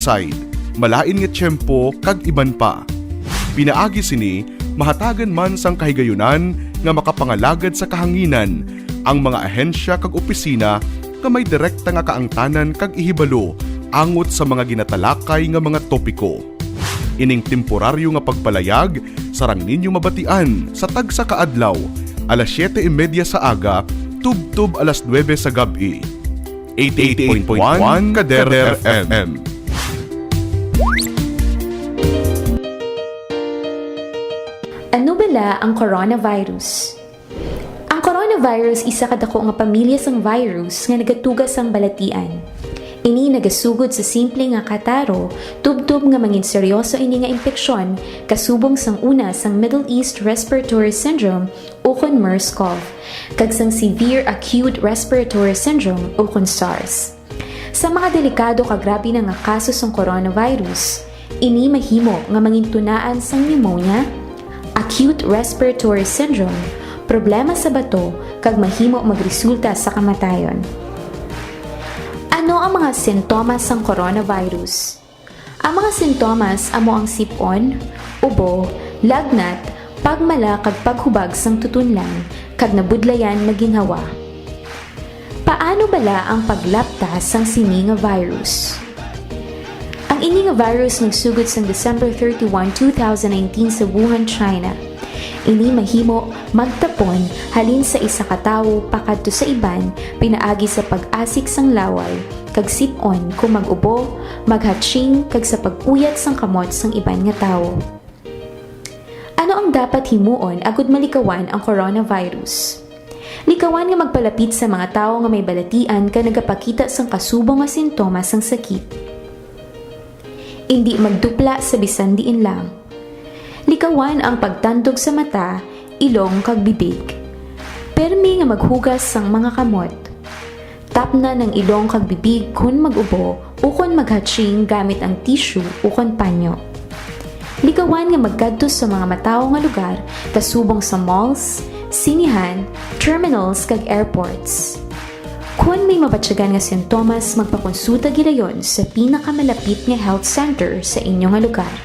pesticide, malain nga tiyempo kag iban pa. Pinaagi sini mahatagan man sang kahigayunan nga makapangalagad sa kahanginan ang mga ahensya kag opisina nga may direkta nga kaangtanan kag ihibalo angot sa mga ginatalakay nga mga topiko. Ining temporaryo nga pagpalayag sarang ninyo mabatian sa tagsa kaadlaw, alas 7:30 sa aga, tub-tub alas 9 sa gabi. 88.1 Kader FM. Ano bala ang coronavirus? Ang coronavirus isa kadako nga pamilya sang virus nga nagatugas sang balatian. Ini nagasugod sa simple nga kataro, tubtub nga mangin seryoso ini nga impeksyon kasubong sang una sang Middle East Respiratory Syndrome o kon MERS-CoV, kag sang Severe Acute Respiratory Syndrome o kon SARS. Sa mga delikado kag grabe na nga kaso sang coronavirus, ini mahimo nga mangin tunaan sang pneumonia, acute respiratory syndrome, problema sa bato, kag mahimo magresulta sa kamatayon. Ano ang mga sintomas ng coronavirus? Ang mga sintomas amo ang sipon, ubo, lagnat, pagmala kag paghubag sang tutunlan, kag nabudlayan maginhawa. Paano bala ang paglaptas sang sini nga virus? Ang ini nga virus nagsugod sang December 31, 2019 sa Wuhan, China. Ini mahimo magtapon halin sa isa ka tawo pakadto sa iban pinaagi sa pag-asik sang laway, kag sip-on kung mag-ubo, maghatching kag sa pag-uyat sang kamot sang iban nga tawo. Ano ang dapat himuon agud malikawan ang coronavirus? Likawan nga magpalapit sa mga tawo nga may balatian ka nagapakita sang kasubong nga sintomas sang sakit. Hindi magdupla sa bisan diin lang. Likawan ang pagtandog sa mata, ilong kag bibig. Permi nga maghugas sang mga kamot. Tapna ng ilong kag bibig kun mag-ubo o kun maghatching gamit ang tissue o kun panyo. Likawan nga magkadto sa mga matawo nga lugar kasubong sa malls, sinihan, terminals kag airports. Kung may mabatyagan nga sintomas, magpakonsulta gidayon sa pinakamalapit nga health center sa inyo nga lugar.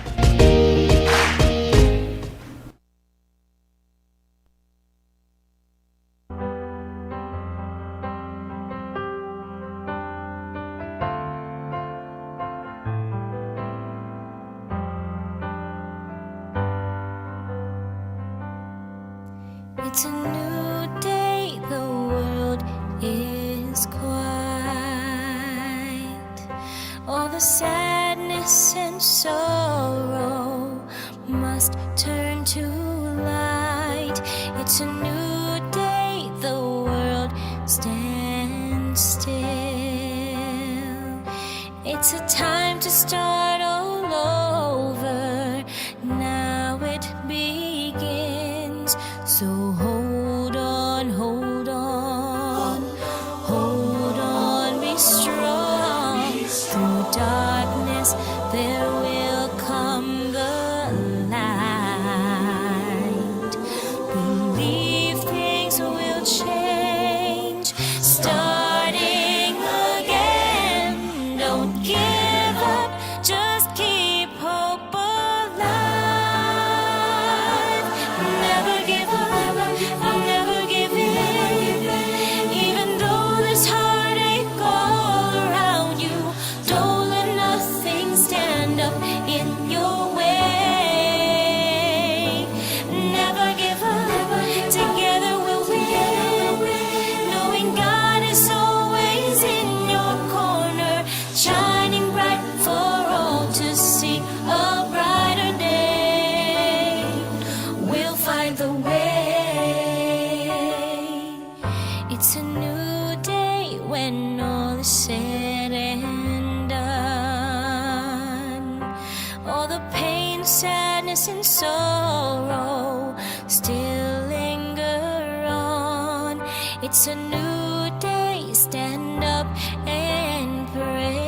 It's a new day, the world is quiet. All the sadness and sorrow must turn to light. It's a new day, the world stands still. It's a time to start all over. Now it begins. So hold on, hold on, hold on, be strong. Through darkness there will come the light. Believe things will change, starting again. Don't give up, just keep hope alive. Never give up. I'll never give in, even though there's heartache all around you. Don't let nothing stand up in your way. Never give up, together we'll win. Knowing God is always in your corner, shining bright for all to see a brighter day. We'll find the way. It's a new day when all is said and done. All the pain, sadness, and sorrow still linger on. It's a new day, stand up and pray.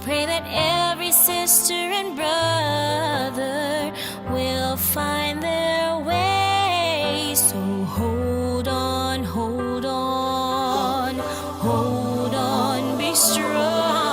Pray that every sister and brother will find their way. So hold on, hold on, hold on, be strong.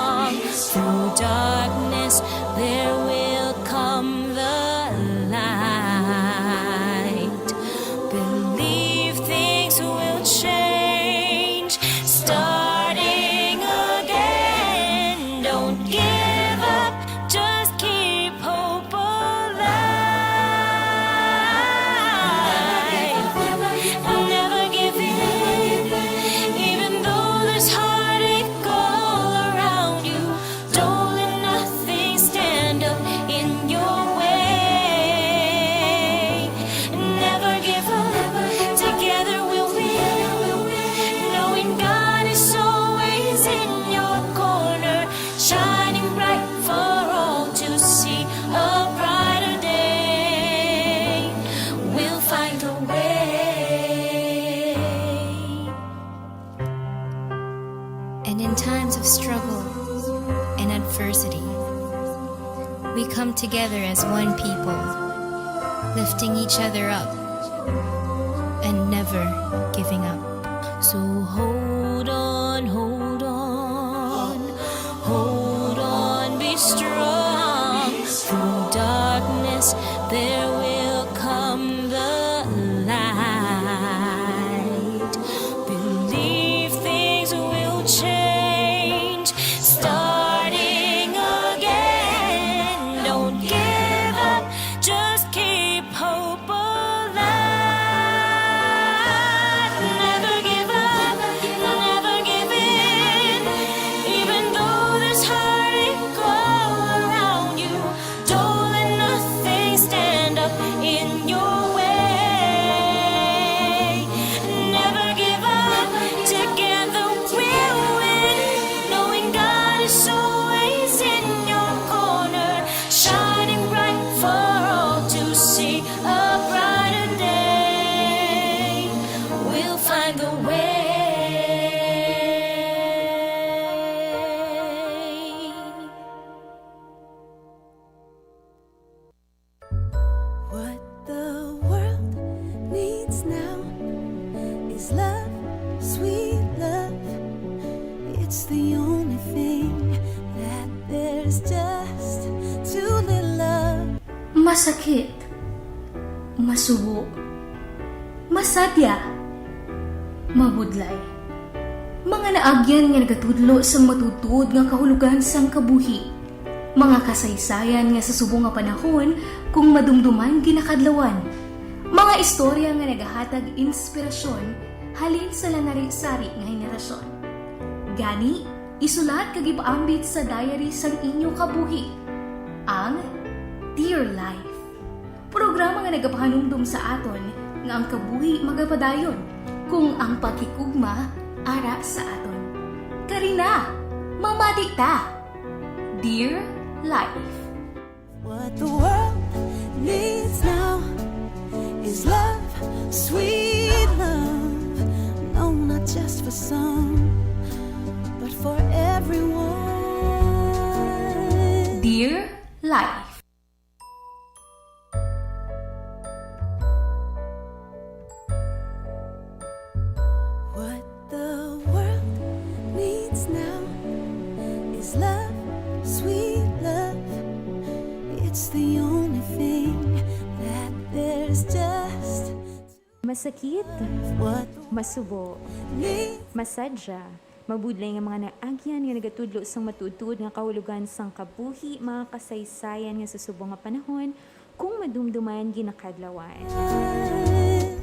adversity. We come together as one people, lifting each other up and never giving up. So hold on, hold on, hold on, be strong. Through darkness there will come the light. Believe things will change, starting again. Don't give up, just keep hope alive. Never give up, never give in. Even though there's heartache all around you, don't let nothing stand up in your way. Never give up, together we'll win. Knowing God is always in your corner, shining bright for all to see. A brighter day, we'll find the way. What the world needs now is love, sweet love. It's the only thing that there's just too little of. Masakit, masubo, masadya, mabudlay. Mga naagyan nga nagatudlo sa matuod-tuod nga kahulogan sang kabuhi. Mga kasaysayan nga sa subong nga panahon kung madumduman ginakadlawan. Mga istorya nga nagahatag inspirasyon halin sa lanari-sari nga henerasyon. Gani, isulat kag ipaambit sa diary sang inyo kabuhi. Ang Dear Life. Programa nga nagapahanumdum sa aton nga ang kabuhi magapadayon kung ang pagkikugma ara sa aton. Karina, mamati ta. Dear Life. What the world needs now is love, sweet love. No, not just for some, but for everyone. Dear Life. What the world needs now is love, sweet love. It's the only thing that there's just Masakit, what masubo, needs. masadya, mabudlay nga mga naagyan nga nagatudlo sang matuod-tuod nga kahulugan sang kabuhi, mga kasaysayan nga sa subong nga panahon kung madumduman ginakadlawan.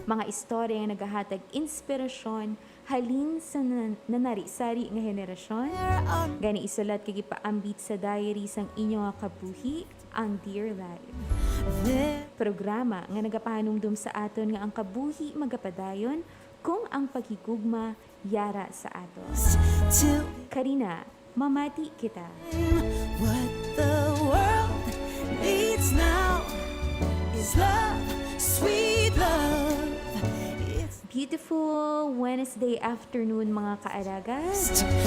Mga istorya nga nagahatag inspirasyon halin sa nanari-sari nga henerasyon. Gani isulat kag ipaambit sa diary sang inyo nga kabuhi, ang Dear Life. Programa nga nagapahanumdum sa aton nga ang kabuhi magapadayon kung ang pagkikugma yara sa aton. Till Karina, mamati kita. what the world needs now is love, sweet love. It's Beautiful Wednesday afternoon mga kaalagad.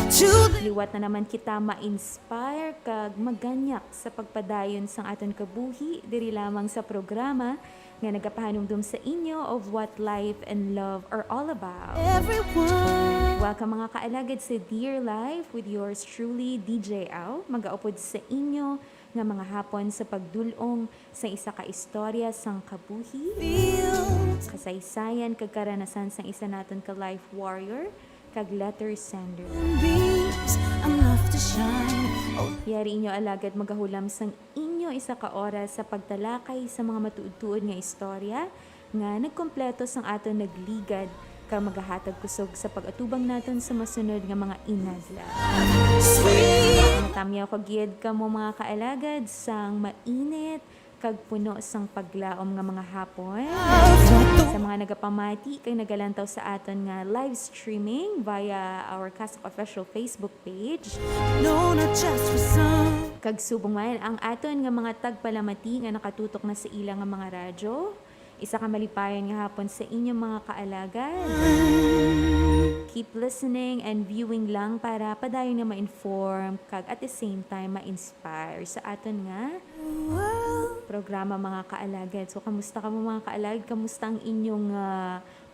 to the Liwat na naman kita ma-inspire kag maganyak sa pagpadayon sang aton kabuhi diri lamang sa programa nga nagapahanumdum sa inyo of what life and love are all about. everyone. Welcome mga kaalagad sa Dear Life with yours truly, DJ Au. Magaupod sa inyo nga mga hapon sa pagdulong sa isa ka istorya sang kabuhi, Feels kasaysayan kag karanasan sang isa naton ka life warrior kag letter sender. beams enough to shine. Oh, Yari inyo alagad magahulam sang inyo isa ka oras sa pagtalakay sa mga matuod-tuod nga istorya nga nagkompleto sang aton nagligad ka magahatag kusog sa pag-atubang naton sa masunod nga mga inadla. sweet Tamyaw kagiyad ka mo mga kaalagad sang mainit kag puno sang paglaom nga mga hapon. Sa mga nagapamati kay nagalantaw sa aton nga live streaming via our CASAC official Facebook page. no, not just for some. Kag subong man ang aton nga mga tagpalamati nga nakatutok na sa ilang nga mga radyo. Isa ka malipayan nga hapon sa inyong mga kaalagad. Keep listening and viewing lang para padayon nga ma-inform kag at the same time ma-inspire sa aton nga programa mga kaalagad. So kamusta ka mo mga kaalagad? Kamusta ang inyong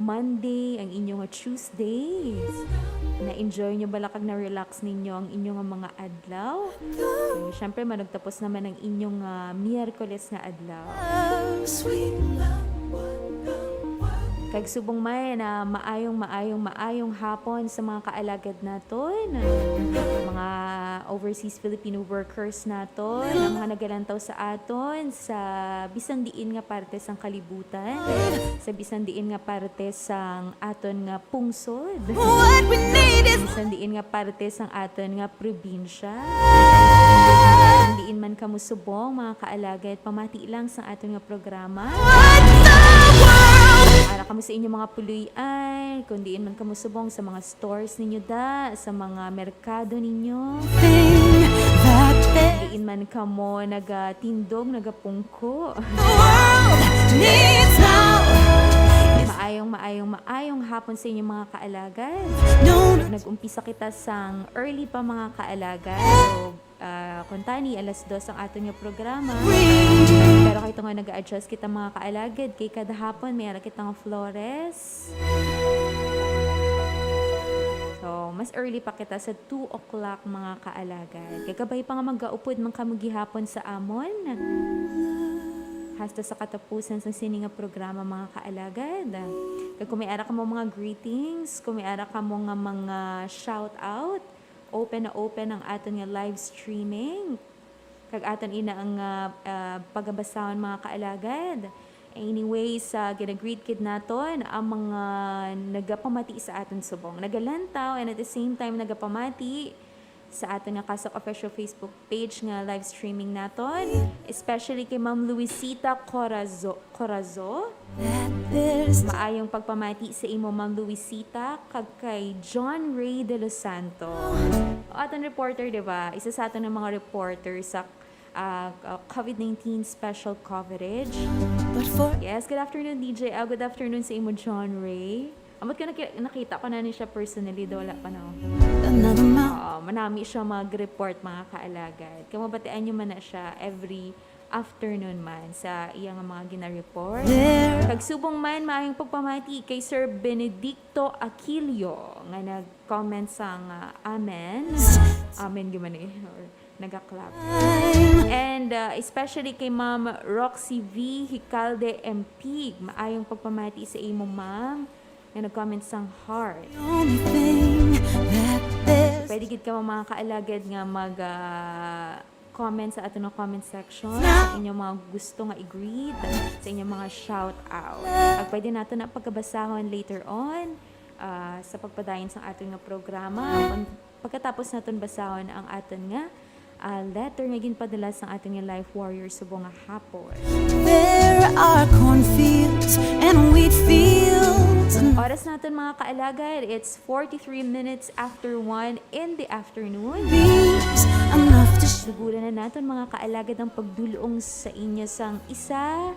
Monday, ang inyong Tuesday? Na-enjoy nyo bala kag na-relax ninyo ang inyong mga adlaw? So, syempre managtapos naman ang inyong Miyerkules nga adlaw. Kag subong may na maayong hapon sa mga kaalagad naton, mga overseas Filipino workers naton, ang mga nagalantaw sa aton sa bisan diin nga parte sang kalibutan, sa bisan diin nga parte sang aton nga pungsod, bisan diin nga parte sang aton nga probinsya. Bisan diin man kamo subong mga kaalagad, pamati lang sa aton nga programa. Para kamo sa inyong mga puluyan, kung diin man kamo subong sa mga stores ninyo sa mga merkado ninyo. Diin man kamo nagatindog, nagapungko. Maayong hapon sa inyong mga kaalagad. Nag-umpisa kita sang early pa mga kaalagad. So, kuntani, 2:00 ang aton nga programa. Pero kahit nga nag-adjust kita mga kaalagad, kay kada hapon may ara kitang Flores. So, mas early pa kita sa 2 o'clock mga kaalagad. Kay kabay pa nga mag-gaupod man kamo gihapon sa amon. Hasta sa katapusan sa sininga programa mga kaalagad. Kag kung may ara ka mo mga greetings, kung may ara ka mo nga mga shout out, open ang aton nga live streaming. Kag aton ina ang pagabasahon mga kaalagad. Anyways, gina-greet kid naton ang mga nagapamati sa aton subong. Nagalantaw and at the same time nagapamati sa aton nga CASAC official Facebook page nga live streaming naton. Especially kay Ma'am Luisita Corazo. Maayong pagpamati sa imo Ma'am Luisita kag kay John Ray de Los Santos. Aton reporter, diba? Isa sa aton ng mga reporter sa COVID-19 special coverage. Yes, good afternoon DJ. Good afternoon sa imo John Ray. Amot ko nakita ko na ni siya personally, do wala pa na. Manami siya mag-report mga kaalagad. Kamabatian nyo man na siya every afternoon man sa iyang mga gina-report. Kagsubong man, maayong pagpamati kay Sir Benedicto Aquilio nga nag-comment sang amen. Amen gyman or nagaklap. And especially kay Ma'am Roxy V. Hicalde MP. Maayong pagpamati sa imo ma'am nga nag-comment sang heart. Pwede gid ka mga kaalagad nga mag-comment sa ato ng comment section sa inyong mga gusto nga i-greet, sa inyong mga shout out. Pwede nato na pagkabasahon later on sa pagpadayon sa ato nga programa. Pagkatapos naton basahon ang aton nga letter nga ginpadala sa aton nga life warrior subong nga hapon. There are cornfields and wheat fields. Oras natin mga kaalagad, it's 43 minutes after 1 in the afternoon. Sugulan na natin mga kaalagad ang pagdulong sa inyo sang isa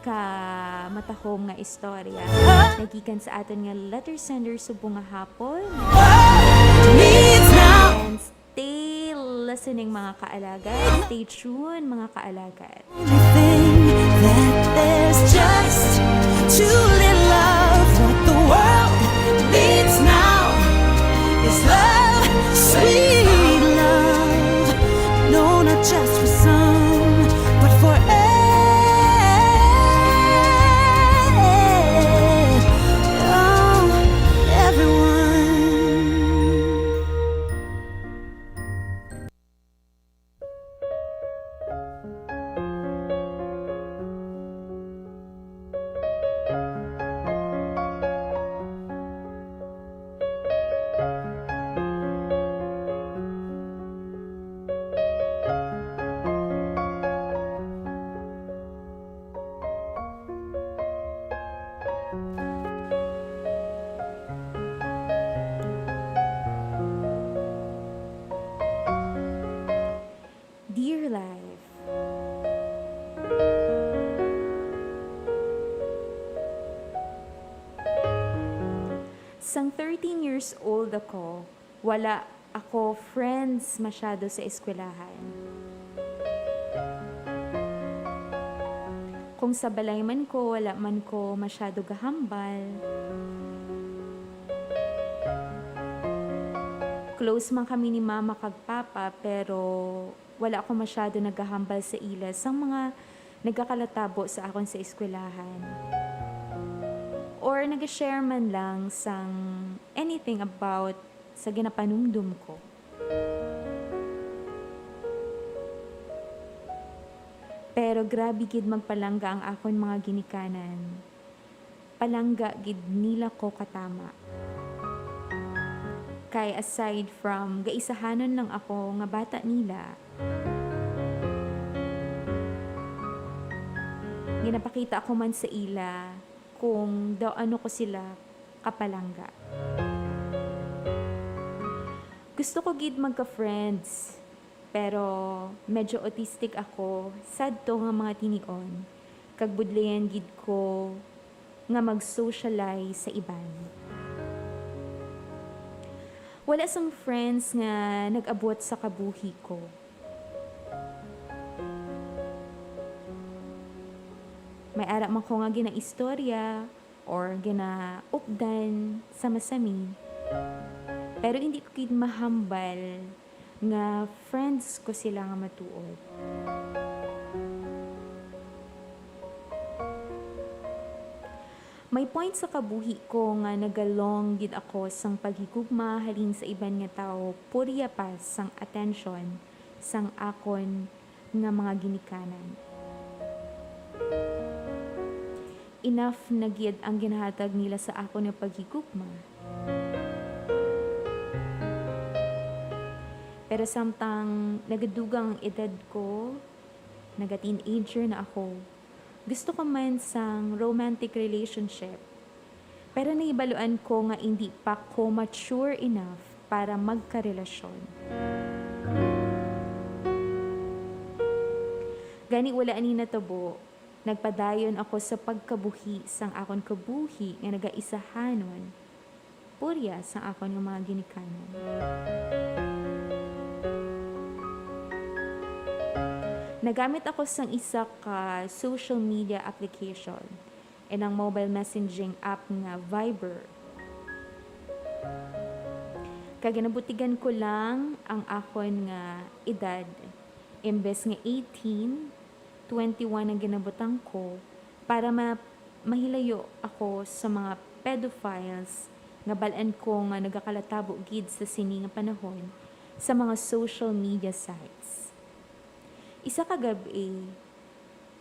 ka matahong nga istorya. Nagikan sa atin nga letter sender subong nga hapon. And stay listening mga kaalagad. Stay tuned mga kaalagad. There's just too little love. What the world needs now is love, sweet love. No, not just for some, but for everyone. Sang 13 years old ako, wala ako friends masyado sa eskwelahan. Kung sa balay man ko, wala man ko masyado gahambal. Close man kami ni mama kag papa, pero wala ako masyado nagahambal sa ila sang mga nagkakalatabo sa akon sa eskwelahan. Or nag-share man lang sang anything about sa ginapanumdum ko. Pero grabe gid magpalangga ang akon mga ginikanan. Palangga gid nila ko katama. Kay aside from gaisahanon lang ako nga bata nila, ginapakita ako man sa ila kung daw ano ko sila kapalangga. Gusto ko gid magka-friends, pero medyo autistic ako, sad to nga mga tinion, kag budlayan gid ko nga mag-socialize sa iban. Wala sang friends nga nag-abot sa kabuhi ko. May ara man ko nga gina-istorya or gina-updan sa masami. Pero hindi ko gid mahambal nga friends ko sila nga matuod. May point sa kabuhi ko nga nagalong gid ako sang paghigugma halin sa iban nga tao, purya pa sang attention sang akon nga mga ginikanan. Enough na gid ang ginahatag nila sa akon nga paghigugma. Pero samtang nagadugang edad ko, naga-teenager na ako, gusto ko man sang romantic relationship. Pero naibaluan ko nga hindi pa ko mature enough para magkarelasyon. Gani wala ani natabo, nagpadayon ako sa pagkabuhi sang akon kabuhi nga nagaisahanon, purya sang akon nga mga ginikanan. Nagamit ako sang isa ka social media application and ang mobile messaging app nga Viber. Kaginabutigan ko lang ang akon nga edad. Imbes nga 18, 21 ang ginabutang ko para mahilayo ako sa mga pedophiles nga balaan ko nga nagakalatabo gid sa sini nga panahon sa mga social media sites. Isa ka gabi,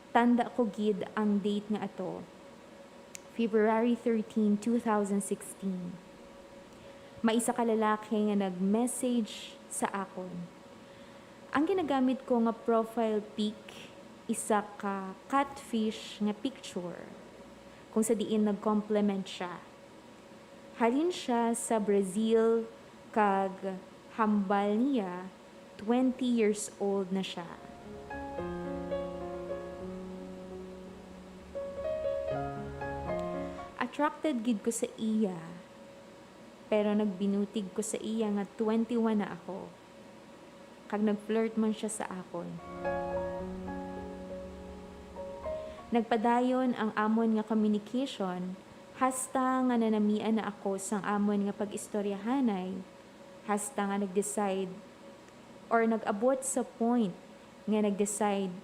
tanda ko gid ang date nga ato, February 13, 2016. May isa ka lalaki nga nag-message sa akon. Ang ginagamit ko nga profile pic, isa ka catfish nga picture, kung sa diin nag-compliment siya. Halin siya sa Brazil, kag hambal niya, 20 years old na siya. Attracted gid ko sa iya, pero nagbinutig ko sa iya nga 21 na ako. Kag nag-flirt man siya sa akon. Nagpadayon ang amon nga communication, hasta nga nanamian na ako sang amon nga pag-istoryahanay, hasta nga nag-decide or nag-abot sa point nga nag-decide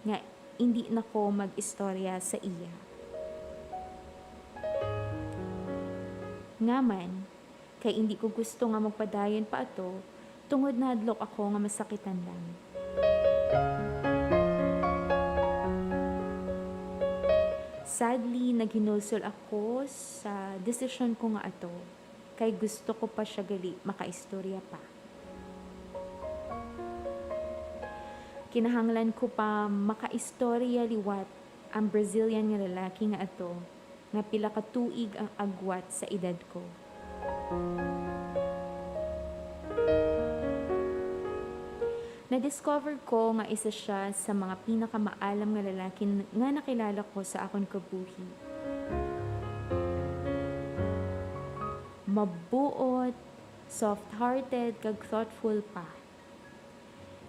nga hindi na ko mag-istorya sa iya. Ngaman, kay hindi ko gusto nga magpadayon pa ato, tungod na hadlok ako nga masakitan lang. Sadly, naghinulsol ako sa desisyon ko nga ato, kay gusto ko pa siya gali makaistorya pa. Kinahanglan ko pa makaistorya liwat ang Brazilian nga lalaki nga ato, nga pila ka tuig ang agwat sa edad ko. Na-discover ko nga isa siya sa mga pinakamaalam nga lalaki nga nakilala ko sa akon kabuhi. mabuot, soft-hearted, kag thoughtful pa.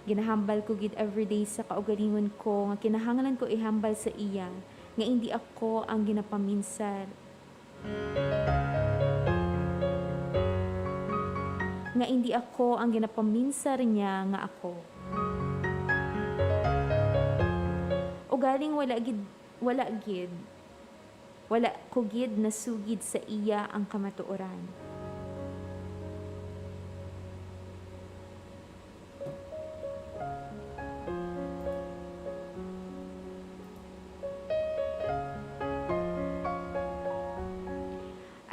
Ginahambal ko gid everyday sa kaugalingon ko nga kinahanglan ko ihambal sa iya nga hindi ako ang ginapaminsar. Nga hindi ako ang ginapaminsar niya nga ako. Ugaling wala ko gid nasugid sa iya ang kamatuoran.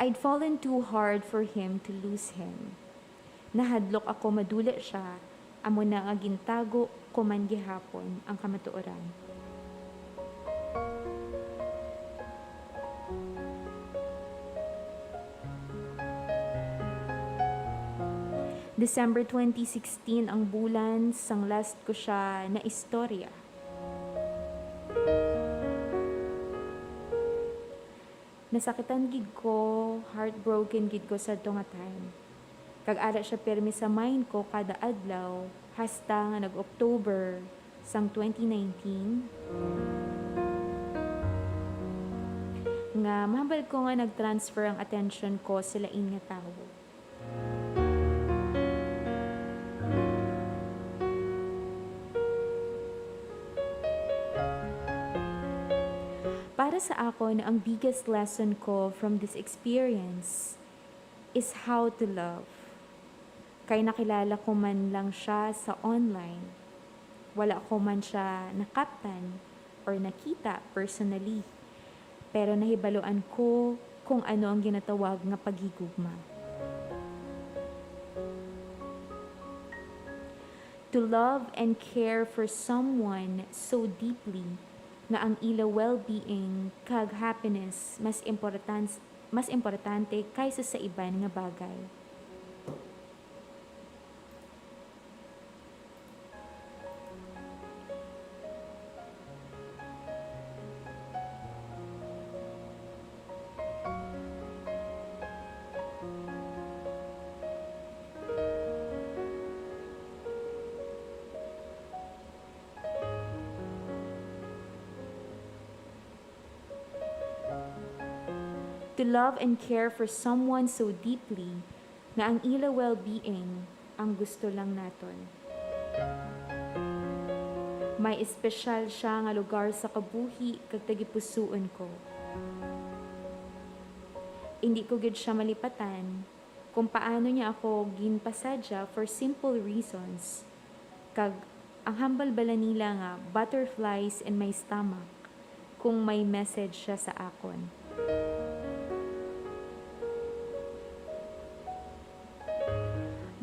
I'd fallen too hard for him to lose him. Nahadlok ako madula siya, amo na nga gintago ko man gihapon ang kamatuoran. December 2016 ang bulan sang last ko siya na istorya. Nasakitan gid ko, heartbroken gid ko sa tunga time. Kag-ara siya pirmi sa mind ko kada adlaw, hasta nga nag-October sang 2019. Nga mahambal ko nga nag-transfer ang attention ko sa lain nga tawo. Para sa ako na ang biggest lesson ko from this experience is how to love. Kay nakilala ko man lang siya sa online. Wala ko man siya nakaptan or nakita personally. Pero nahibaluan ko kung ano ang ginatawag nga paghigugma. To love and care for someone so deeply nga ang ila well-being kag happiness mas importante kaysa sa iban nga bagay. To love and care for someone so deeply nga ang ila well-being ang gusto lang naton. May espesyal siya nga lugar sa kabuhi kag tagipusoon ko. Hindi ko gid siya malipatan kung paano niya ako ginpasadya for simple reasons. Kag ang hambal bala nila nga butterflies in my stomach kung may message siya sa akon.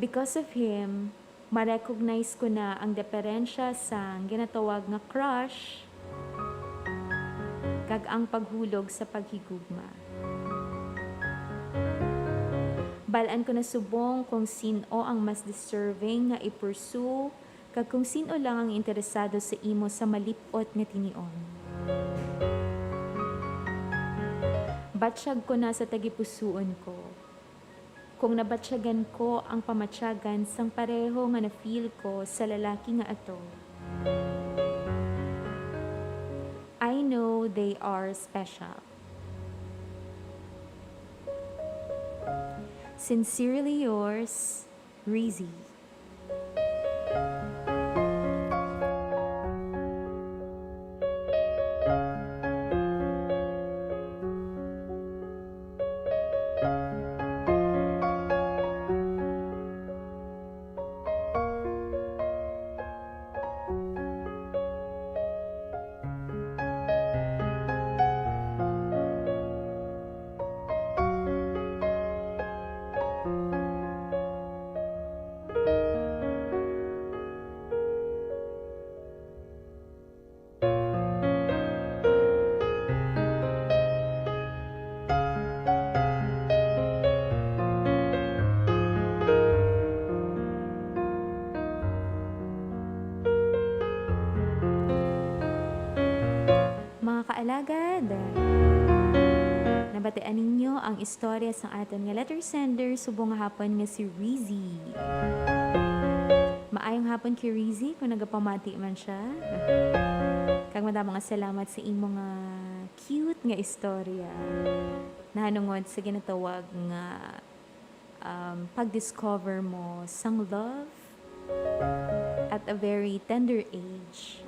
Because of him, ma-recognize ko na ang diferensya sa ginatawag nga crush kag ang paghulog sa paghigugma. Balaan ko na subong kung sino ang mas deserving nga i-pursue kag kung sino lang ang interesado sa imo sa malipot nga tinion. Batsyag ko na sa tagipusuon ko. Kung nabatsyagan ko ang pamatsyagan sang pareho nga na-feel ko sa lalaki nga ato. I know they are special. Sincerely yours, Rizzy. Mga kaalagad, nabatian ninyo ang istorya sa aton nga letter sender subong nga hapon nga si Rizzy. Maayong hapon kay Rizzy kung nagapamati man siya. Kag madamo nga salamat sa imo nga cute nga istorya. Nahanungod sa ginatawag nga pag-discover mo sang love at a very tender age.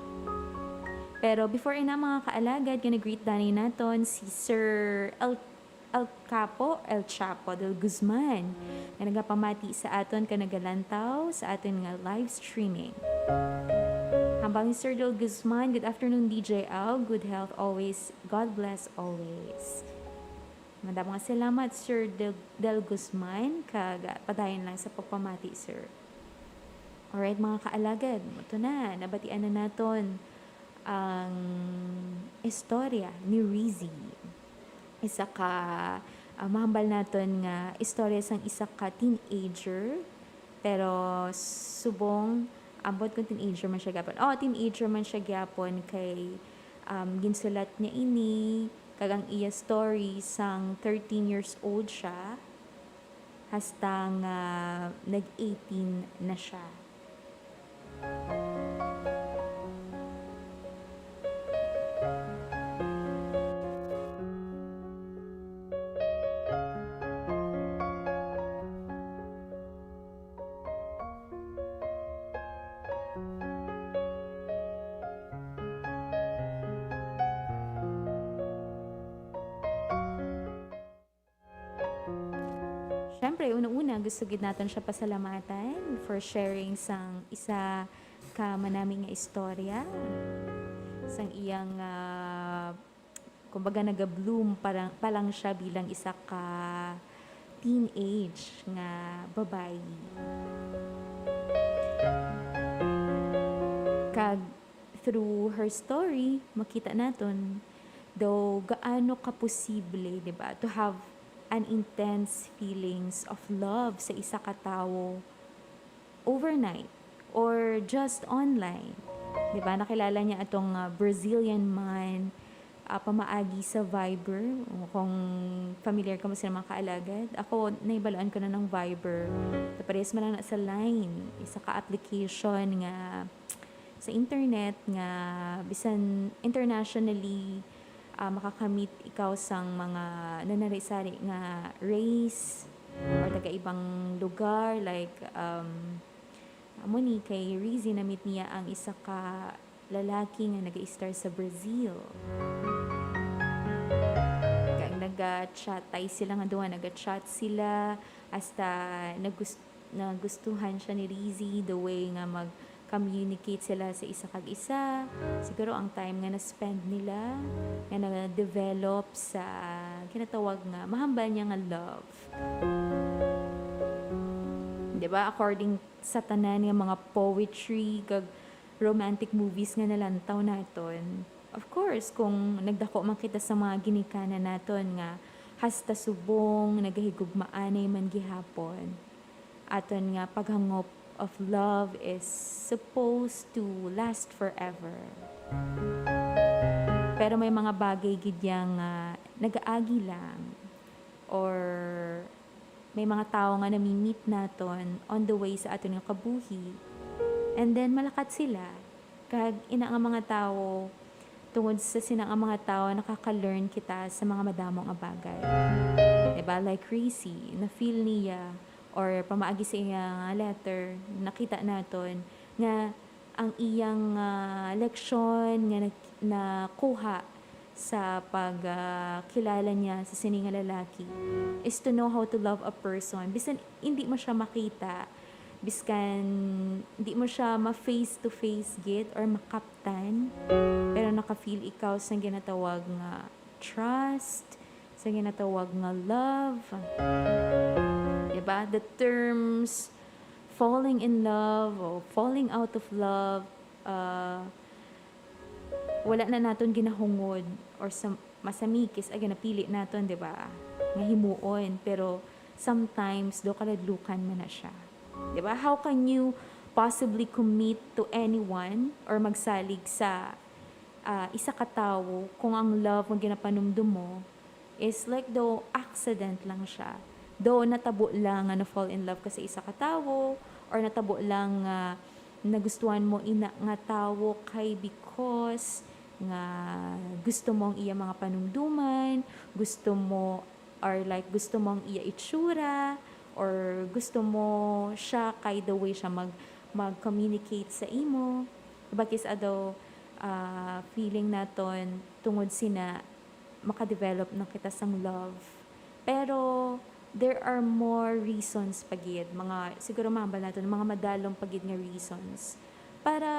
Pero before ina mga kaalagad, gina-greet dani naton si Sir El Chapo del Guzman na nagapamati sa aton ka nagalantaw sa aton nga live streaming. Hambang ni Sir Del Guzman, good afternoon DJ Al, good health always, God bless always. Madamo nga salamat Sir Del Guzman, kag padayon lang sa pagpamati sir. Alright mga kaalagad, ito na, nabatian na naton ang istorya ni Rizzy. Isa ka mahambal naton nga istorya sang isa ka teenager, pero subong ambot kung teenager man siya gyapon. Teenager man siya gyapon kay ginsulat niya ini kag ang iya story sang 13 years old siya hastang nag-18 na siya. Siyempre, unang-una, gusto gid natin siya pasalamatan for sharing sang isa ka manaming nga istorya. Sang iyang, kumbaga naga-bloom pa lang siya bilang isa ka teenage nga babae. Kag through her story, makita naton though gaano ka posible, di ba, to have an intense feelings of love sa isa ka tawo overnight or just online. Diba? Nakilala niya atong Brazilian man pamaagi sa Viber. Kung familiar ka mo sa mga kaalagad. Ako, naibalaan ko na ng Viber. Pares man lang na sa line. Isa ka application nga sa internet nga bisan internationally makakamit ikaw sang mga nanari-sari nga race or taga ibang lugar like amo ni kay Rizzy na meet niya ang isa ka lalaki nga naga-star sa Brazil. Kaya naga-chat sila nga duha, naga-chat sila hasta nagustuhan siya ni Rizzy the way nga communicate sila sa isa kag isa. Siguro ang time nga na-spend nila nga na-develop sa kinatawag nga mahambal niya nga love. Diba? According sa tanan nga mga poetry kag romantic movies nga nalantaw naton. Of course, kung nagdako man kita sa mga ginikanan naton nga hasta subong nagahigugmaanay man gihapon. Aton nga paghangop of love is supposed to last forever. Pero may mga bagay gid yang nagaagi lang or may mga tao nga nami-meet naton on the way sa aton nga kabuhi and then malakat sila kag ina nga mga tao tungod sa sina nga mga tao nakaka-learn kita sa mga madamong nga bagay. Diba? Like Rizzy, na-feel niya or pamaagi sa iyang letter, nakita naton nga ang iyang leksyon nga nakuha sa pagkilala niya sa sining lalaki is to know how to love a person. Bisan hindi mo siya makita, biskan hindi mo siya ma-face to face git or makaptan, pero naka-feel ikaw sa ginatawag nga trust, sa ginatawag nga love. Diba? The terms falling in love or falling out of love, wala na naton ginahungod or masamikis ay ginapili naton, diba? Nga himuon, pero sometimes do kaladlukan man na siya. Diba? How can you possibly commit to anyone or magsalig sa isa ka tawo kung ang love ang ginapanumdum mo is like though accident lang siya. Though natabo lang nga na fall in love ka sa isa ka tawo, or natabo lang nga nagustuhan mo ina nga tawo kay because nga gusto mong iya mga panumduman, gusto mo or like gusto mong iya itsura, or gusto mo siya kay the way siya mag-communicate sa imo. Bakis adaw feeling naton tungod sina makadevelop na kita sang love. Pero there are more reasons pagid, mga siguro mahambal naton mga madalong pagid nga reasons para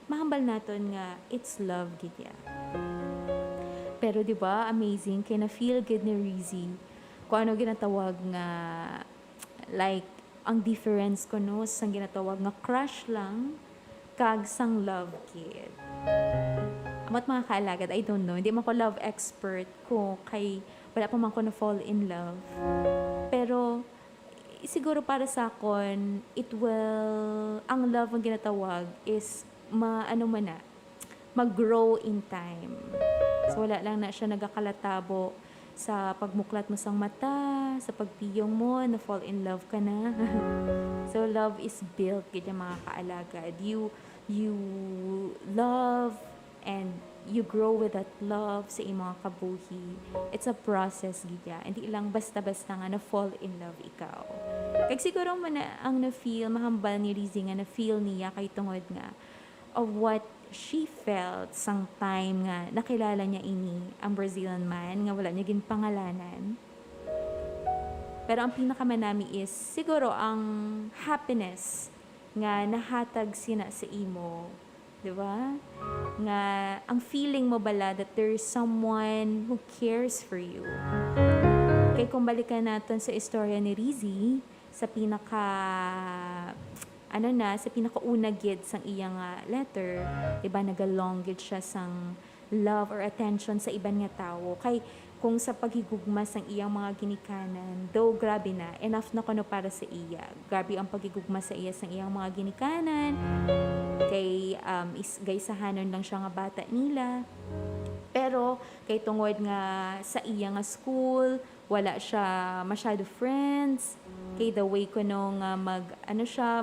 mahambal naton nga it's love gid ya. Pero di ba amazing kay na feel good ni Rizzy kung ano ginatawag nga like ang difference ko no sang ginatawag nga crush lang kag sang love kid. Amat mga kaalagad, I don't know, hindi man ko love expert ko kay wala pa man ko na fall in love. Pero siguro para sa akon, ang love ang ginatawag is mag-grow in time. So wala lang na siya nagakalatabo sa pagmuklat mo sang mata, sa pagpiyong mo, na fall in love ka na. So love is built, ganyan mga kaalagad. You love and you grow with that love sa imong kabuhi. It's a process gidya. Hindi lang basta-basta nga na fall in love ikaw. Kaya siguro man ang na-feel, mahambal ni Rizzy nga na-feel niya kay tungod nga of what she felt sang time nga nakilala niya ini ang Brazilian man nga wala niya ginpangalanan. Pero ang pinakamanami is siguro ang happiness nga nahatag sina sa imo. Diba? Nga ang feeling mo bala that there's someone who cares for you. Kaya kung balikan natin sa istorya ni Rizzy, sa sa pinakauna gid sang iyang letter, diba nagalong gid siya sang love or attention sa iban nga tawo. Kay kung sa paghigugma sang iyang mga ginikanan, though grabe na, enough na kuno para sa iya. Grabe ang paghigugma sa iya sang iyang mga ginikanan. Kay gaysahanon lang siya nga bata nila. Pero kay tungod nga sa iya nga school, wala siya masyado friends. Kay the way kuno nga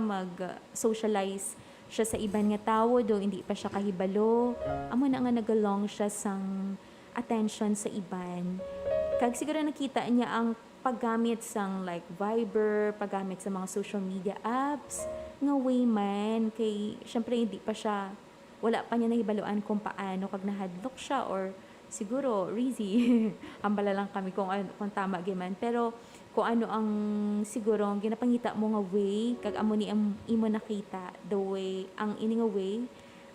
mag-socialize siya sa iban nga tawo, do hindi pa siya kahibalo. Amo na nga nagalong siya sang attention sa iban. Kag siguro nakita niya ang paggamit sang like Viber, paggamit sa mga social media apps, nga way man, kay syempre wala pa niya nahibaluan kung paano kag nahadlok siya, or siguro Rizzy, ambala lang kami kung tama giman. Pero kung ano ang siguro ang ginapangita mo nga way, kag amo ni ang imo nakita, the way, ang ini nga way,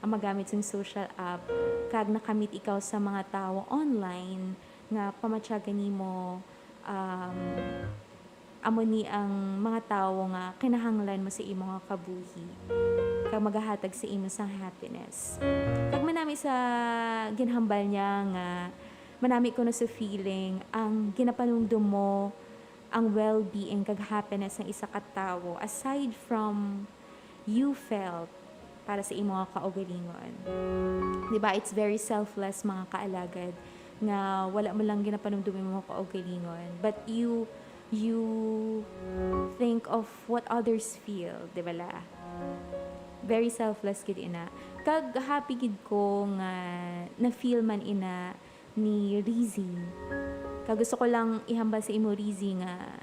ang magamit sa social app, kag nakamit ikaw sa mga tao online, nga pamatyagan nimo amo ni ang mga tao nga kinahanglan mo sa imo nga kabuhi, kag magahatag sa imo sang happiness. Kag manami sa ginhambal niya nga manami ko na sa feeling ang ginapanungdom mo ang well-being kag happiness ng isa ka tawo aside from you felt para sa imo nga kaugalingon. Diba? It's very selfless mga kaalagad nga wala mo lang ginapanungdom mo kaugalingon, but you think of what others feel, di ba la? Very selfless gid ina. Kag happy gid ko nga na feel man ina ni Rizzy. Kag gusto ko lang ihambal sa imo Rizzy nga,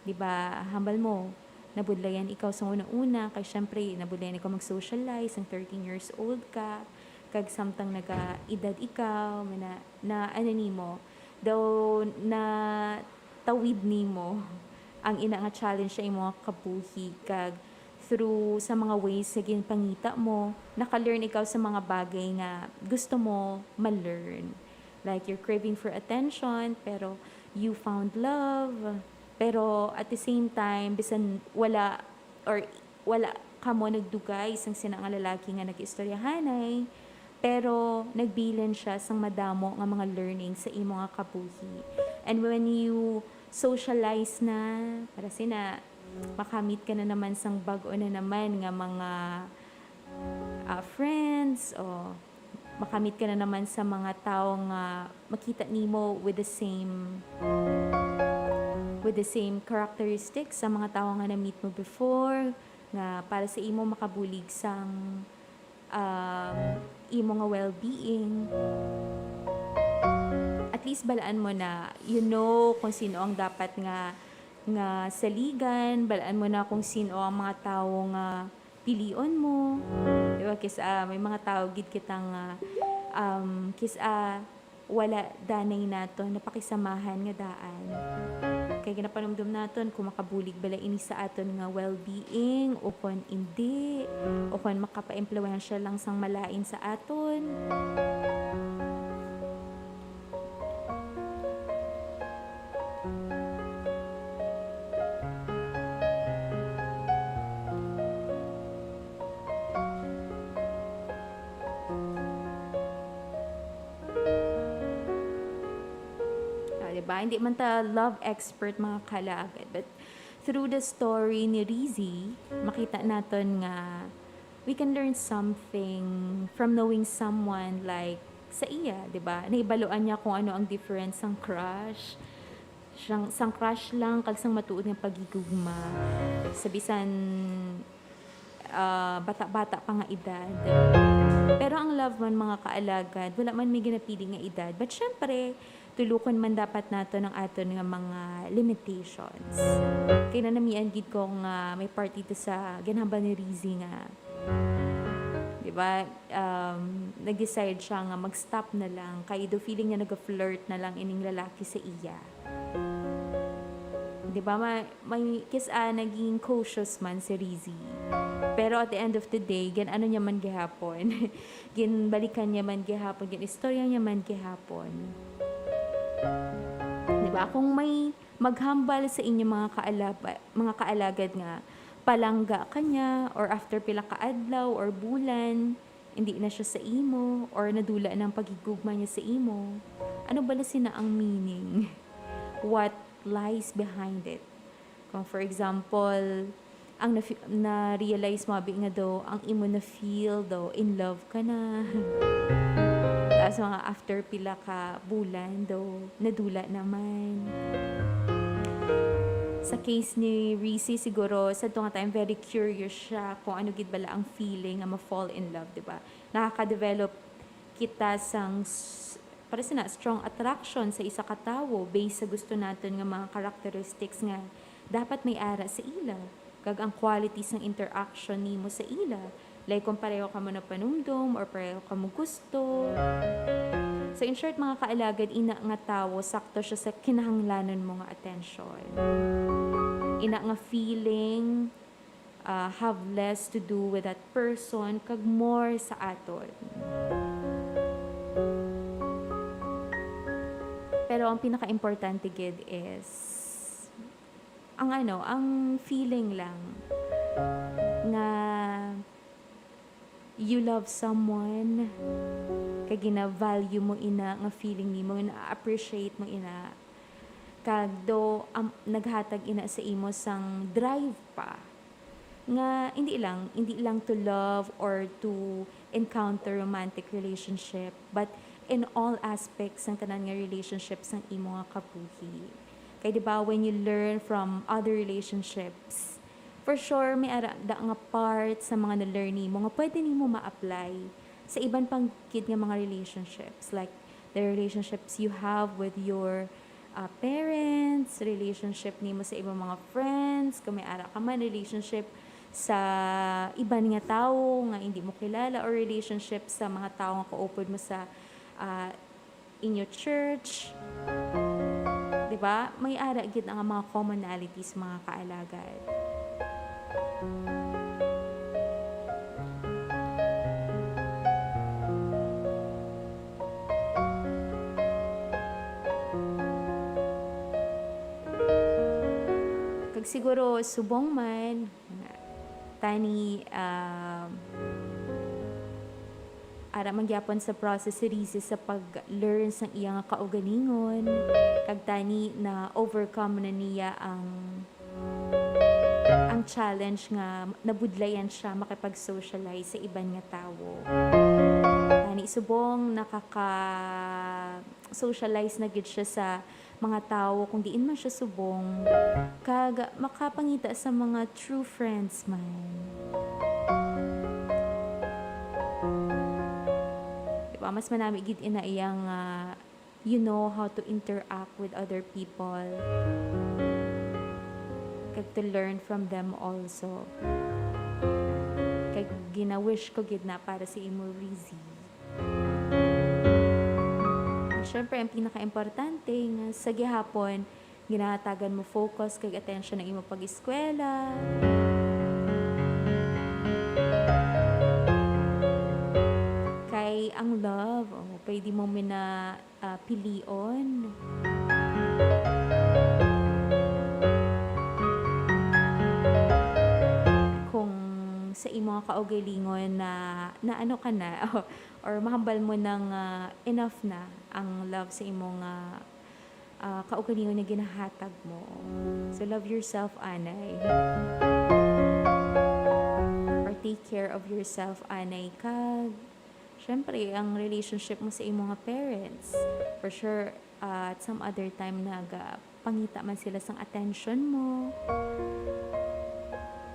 di ba, hambal mo nabudlayan ikaw sa una-una, kay syempre nabudlayan ikaw mag-socialize, ang 13 years old ka, kag samtang naga-edad ikaw, na ano nimo, daw na tawid nimo ang ina nga challenge sa imo nga kabuhi, kag through sa mga ways sa ginpangita mo, naka-learn ikaw sa mga bagay nga gusto mo ma-learn. Like you're craving for attention, pero you found love. Pero at the same time, bisan wala ka mo nagdugay sang sina nga lalaki nga nag-istoryahanay, pero nagbilan siya sang madamo nga mga learning sa imo nga kabuhi. And when you socialize na, para sina makamit ka na naman sang bag-o na naman nga mga friends, o makamit ka na naman sa mga tao nga makita nimo with the same characteristics sa mga tao nga na-meet mo before, nga para sa imo makabulig sang imo nga well-being. At least balaan mo na, kung sino ang dapat nga saligan, balaan mo na kung sino ang mga tao nga pilion mo. Diba? Kisa may mga tao gid kitang kisa wala danay nato napakisamahan nga daan. Kaya ginapanumdum naton kung makabulig bala ini sa aton nga well-being o kung hindi, o kung makapa-impluwensya lang sang malain sa aton. Diba? Hindi man ta love expert mga kaalagad, but through the story ni Rizzy, makita natin nga we can learn something from knowing someone like sa iya, diba? Naibaloan niya kung ano ang difference sang crush. Sang crush lang, kag sang matuod ng pagigugma. Sabisan bata-bata pa nga edad. Pero ang love man mga kaalagad, wala man may ginapili nga edad. But syempre, tulukon man dapat nato ng aton nga mga limitations. Kaya nanamian gid ko nga may part dito sa ginhambal ni Rizzy nga. Diba? Nag-decide siya nga mag-stop na lang. Kaya do feeling niya nag-flirt na lang ining lalaki sa iya. Diba? May naging cautious man si Rizzy. Pero at the end of the day, ano niya man gihapon. Balikan niya man gihapon. Istorya niya man gihapon. Diba? Kung may maghambal sa inyo mga kaalagad nga, palangga kanya, or after pila ka adlaw or bulan, hindi na siya sa imo, or nadula ng pagigugma niya sa imo, ano bala sina ang meaning? What lies behind it? Kung for example, ang na-realize mo nga daw, ang imo na feel daw, in love ka na. Tapos mga after pila ka bulan daw, nadula naman. Sa case ni Rizzy, siguro, sa itong time, very curious siya kung ano gid bala ang feeling na ma-fall in love, diba? Nakaka-develop kita sang para sa strong attraction sa isa ka tawo based sa gusto natin nga mga characteristics nga dapat may ara sa ila. Kag ang qualities ng interaction nimo sa ila. Like kung pareho ka mo na panumdum or pareho ka mo gusto. So in short mga kaalagad, ina nga tawo, sakto siya sa kinahanglanon mo nga attention. Ina nga feeling have less to do with that person kag more sa aton. Pero ang pinaka-importante gid is ang feeling lang na you love someone, kag gina-value mo ina nga feeling nimo, na-appreciate mo ina, kag do naghatag ina sa imo sang drive pa nga hindi lang to love or to encounter romantic relationship, but in all aspects ng tanan nga relationships ng imo nga kabuhi. Kaya diba, when you learn from other relationships, for sure, may da nga part sa mga na-learning mo nga pwede nimo ma-apply sa iban pang kid nga mga relationships. Like, the relationships you have with your parents, relationship nimo sa ibang mga friends, kung may ara ka man, relationship sa iban nga tao nga hindi mo kilala, or relationship sa mga tao nga kaupod mo sa inyo church. Diba? May ara gid ang mga commonalities mga kaalagad. Kag siguro subong man tani ara magyapon sa process si Rizzy sa pag-learn sa iyang kaugalingon, kag tani na overcome na niya ang challenge nga nabudlayan siya makipag-socialize sa iban nga tawo. gani subong nakaka-socialize na gid siya sa mga tao kung diin man siya subong kag makapangita sa mga true friends man. Diba mas manami gid ina iyang you know how to interact with other people kag to learn from them also. Kag gina-wish ko gid na para si imo Rizzy. Siyempre, ang pinaka-importante nga sa gihapon, ginatagan mo focus kag attention na imo pag-eskwela. Kay ang love, pwede mo pilion. Sa imong kaugalingon na ano ka na or mahambal mo ng enough na ang love sa imong kaugalingon na ginahatag mo. So love yourself, anay. Or take care of yourself, anay. Kag syempre ang relationship mo sa imong parents. For sure at some other time pangita man sila sang attention mo.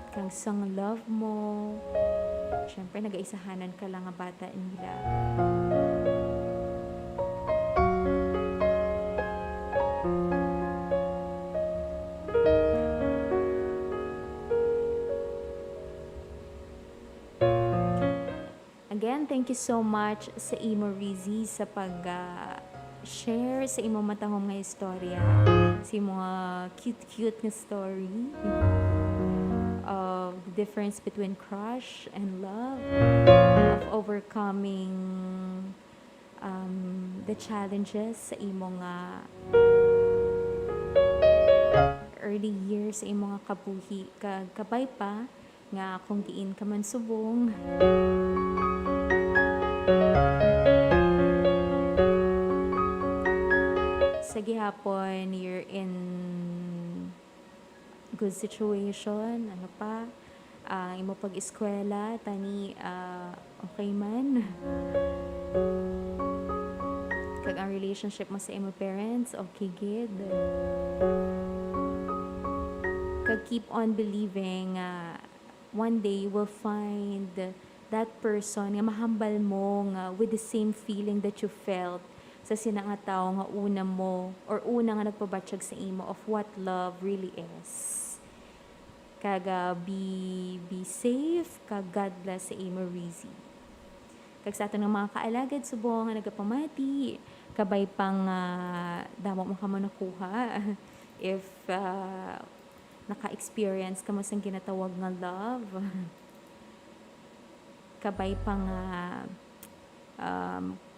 Kang sang love mo. Siyempre, nag-aisahanan ka lang ang bata nila. Again, thank you so much sa imo Rizzy sa pag-share sa imo matangom nga istorya. Sa imo cute-cute nga story. Of the difference between crush and love, of overcoming the challenges sa imong early years sa imong kabuhi kag kabay pa nga kung diin ka man subong sa gihapon you're in good situation, ano pa, imo pag-eskwela, tani, okay man. Kag ang relationship mo sa imo parents, okay gid. Kag keep on believing, one day you will find that person nga mahambal mo nga with the same feeling that you felt sa sinanga tao nga una mo or una nga nagpabatsyag sa imo of what love really is. Kaga be safe, kag God bless sa imo Rizzy. Kag sa aton ng mga kaalagad subong nga nagapamati, kabay pang damo mo ka man nakuha if naka-experience ka mo sang ginatawag nga love. Kabay pang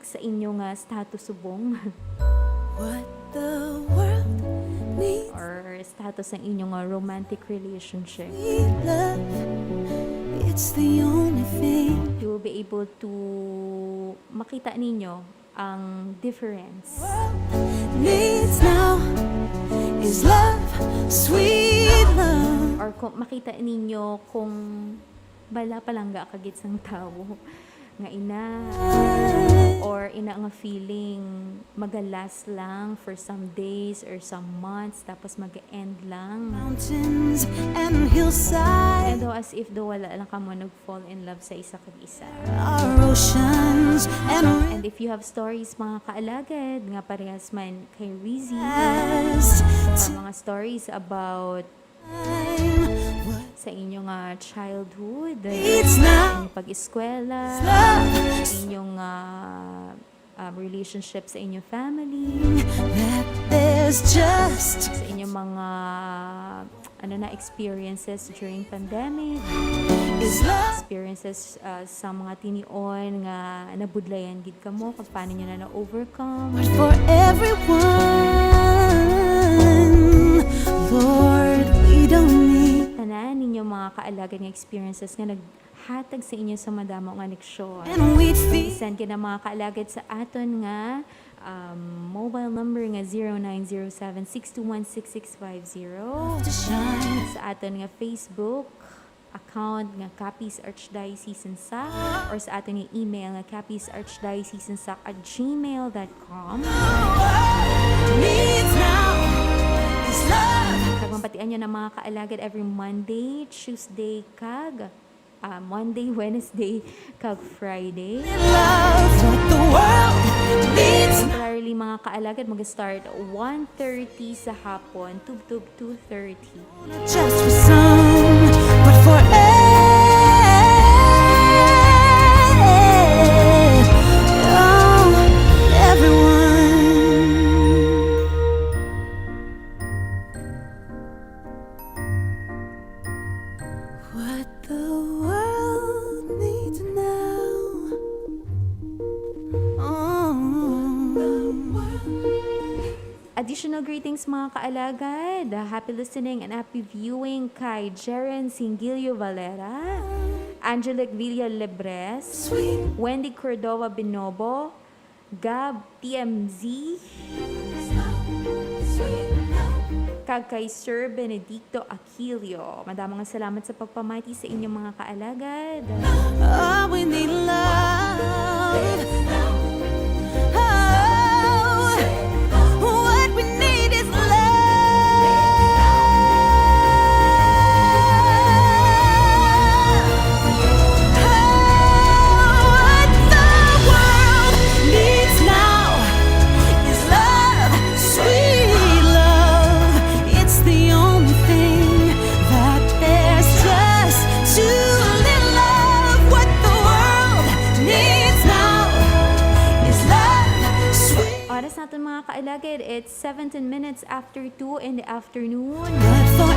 sa inyo nga status subong. What the world needs Or status ng inyong romantic relationship. love. It's the only thing You will be able to makita ninyo ang difference. needs now is love, sweet love. Or kung makita ninyo kung bala palangga kagit sang tao nga ina or ina nga feeling magalast lang for some days or some months tapos mag-end lang. Mountains and hillsides And as if wala lang ka mo nag-fall in love sa isa kag isa. are oceans and And if you have stories mga kaalagad nga parehas man kay Rizzy rivers or mga stories about time. What sa inyong childhood, needs sa now inyong pag-eskwela, love, sa inyong relationship sa inyong family, that there's just sa inyong mga experiences during pandemic, is love. experiences sa mga tinion nga nabudlayan gid kamo kung paano nyo na na-overcome. But for everyone, Lord, we don't need Tanan ninyo mga kaalagan nga experiences nga naghatag sa inyo sa madamo nga leksyon. and we'd feel Send ka na mga kaalagad sa aton nga mobile number nga 0907-621-6650. to shine. Sa aton nga Facebook account nga Capiz Archdiocese SAC or sa aton yung email nga capizarchdiocesesac@gmail.com. Needs now is love. Kag mapatian nyo ng mga kaalagad every Monday, Tuesday, kag Monday, Wednesday, kag Friday. Love what the world needs now. Temporarily mga kaalagad mag-start 1:30 sa hapon, tub 2:30. Not just for some, but for everyone. What the world needs now. Additional greetings mga kaalagad. Happy listening and happy viewing kay Jeren Singilio Valera, Angelic Villa Lebres, Wendy Cordova Binobo, Gab TMZ, kag kay Sir Benedicto Aquilio. Madamang salamat sa pagpamati sa inyong mga kaalagad. Oh, we need love. Oh, what we need is love. Oh, what the world needs now is love, sweet love. It's the only thing that there's just too little love. What the world needs now is love, sweet. Oras natin mga kaalagad, it's 17 minutes after 2 in the afternoon. But for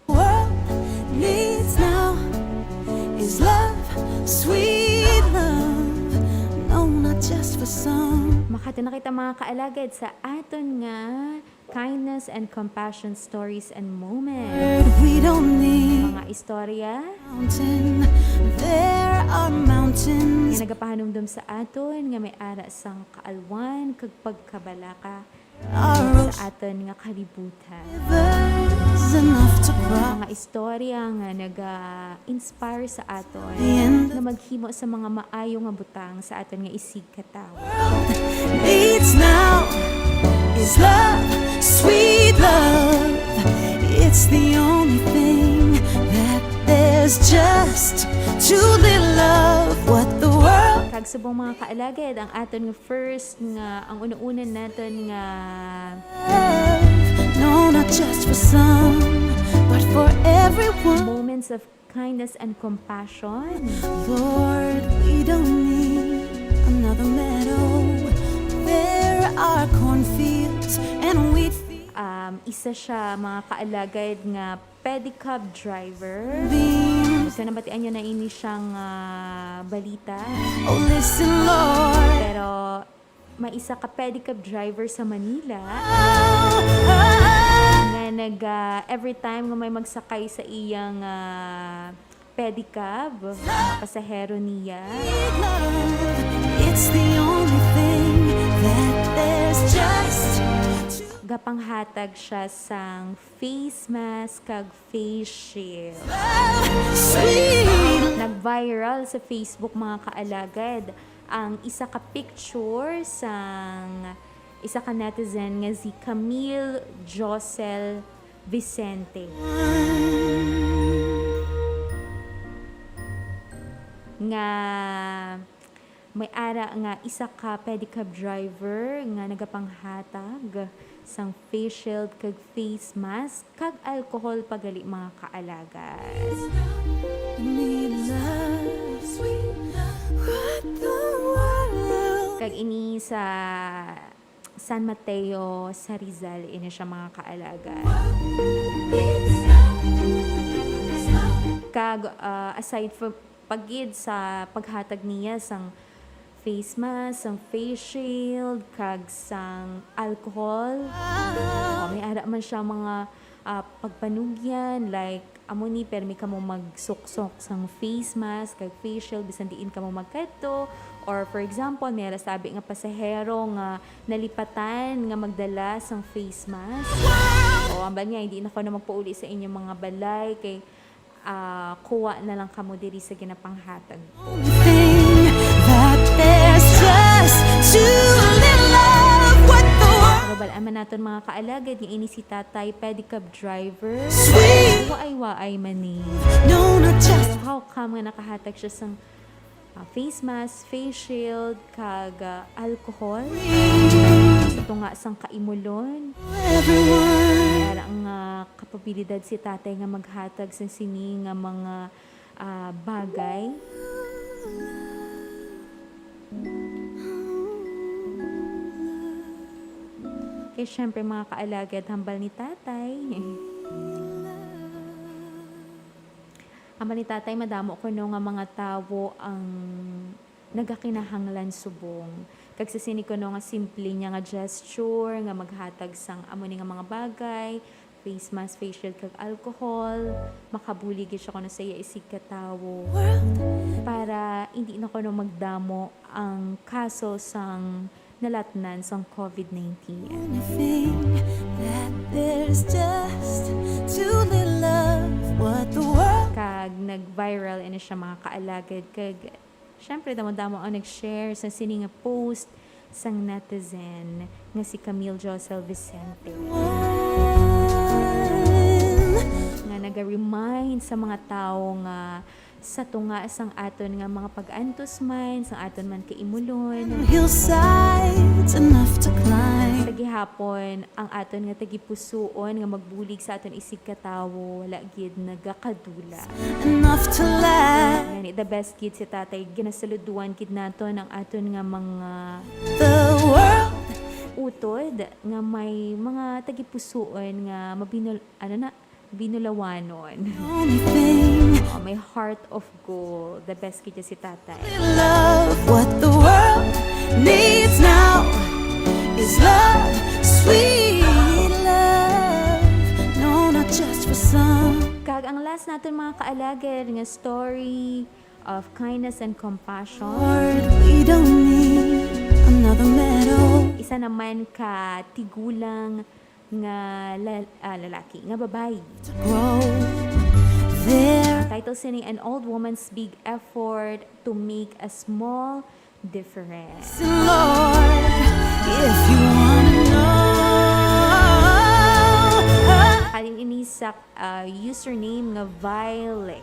world needs now is love, sweet love. No, not just for some. Makita na kita mga kaalagad sa aton nga kindness and compassion stories and moments. We don't need Mga istorya mountain. There are mountains. nga nagapahanumdum sa aton nga may ara sang kaalwan kag pagkabalaka Our sa aton nga kalibutan. rivers enough to cross. Mga istorya nga naga-inspire sa aton And nga maghimo sa mga maayo nga butang sa aton nga isig katawo. needs now is love, sweet love. It's the only thing that there's just too little love. What the world Kag subong mga kaalagad ang aton nga first nga ang una-unan naton nga loves. No, not just for some, but for everyone. moments of kindness and compassion. Lord, we don't need another meadow. There are cornfields and wheat fields. Isa siya mga kaalagad nga pedicab driver. Gusto na batian nyo na ini siyang balita. Oh, listen, Lord. Pero may isa ka pedicab driver sa Manila nga every time nga may magsakay sa iyang pedicab, pasahero niya, It's the only thing that there's just gapanghatag siya sang face mask kag face shield. sweet. Nag-viral sa Facebook mga kaalagad ang isa ka picture sang isa ka netizen nga si Camille Josel Vicente. Nga may ara nga isa ka pedicab driver nga nagapanghatag sang face shield kag face mask kag alcohol pagali mga kaalagad. Need love, sweet love. What the world Kag ini sa San Mateo sa Rizal ini siya mga kaalagad. Kag aside pagid sa paghatag niya sang face mask, sang face shield, kag sang alcohol. May ara man siya mga pagpanugyan, like amo ni permi ka mo magsuksok sang face mask kag face shield bisan diin ka mo magkadto, or for example may sabi nga pasahero nga nalipatan nga magdala sang face mask. O ambal nga hindi na ko na magpauli sa inyong mga balay kay kuha na lang kamo diri sa ginapanghatag. Thing that there's just too little of what the world Pero balaman naton mga kaalagad nga ini si tatay pedicab driver. sweet. Waay-waay man ni. No, not just How come nga nakahatag siya sang face mask, face shield, kag alcohol? Ito nga sang kaimulon. everyone. Kaya ang kapabilidad si tatay nga maghatag sa sini nga mga bagay. Kaya syempre mga kaalagad, hambal ni tatay. Hambal ni tatay, madamo ko no nga mga tao ang nagakinahanglan subong. Kag sa sini ko no nga simple niya nga gesture, nga maghatag sang amo ni nga mga bagay, face mask, face shield, kag alcohol, makabulig siya ko no sa iya isig katawo. Para hindi na ko no magdamo ang kaso sang nalatnan sang COVID-19. Thing that there's just too little of what the world Kag nag-viral ina siya mga kaalagad, kag syempre damo-damo ang nag-share sa sini nga post sang netizen nga si Camille Josel Vicente nga naga-remind sa mga tao nga sa tunga sang aton nga mga pag-antos man sang aton man kaimulon. hillsides enough to climb. Sa gihapon ang aton nga tagipusoon nga magbulig sa aton isig katawo, wala gid nagakadula. Enough to last Gani, the best gid si tatay, ginasaluduan gid naton ang aton nga mga the world. utod nga may mga tagipusoon nga binulawanon. Only thing May heart of gold, the best gid si tatay. love what the world needs now is love, sweet love. No, not just for some. Kag ang last natin mga kaalagad nga story of kindness and compassion. Lord, we don't need another meadow. Isa naman ka tigulang nga lalaki, nga babae. To grow there. Title sini, An Old Woman's Big Effort to Make a Small Difference. Lord, if you wanna know, Halin ini sa username nga Violet.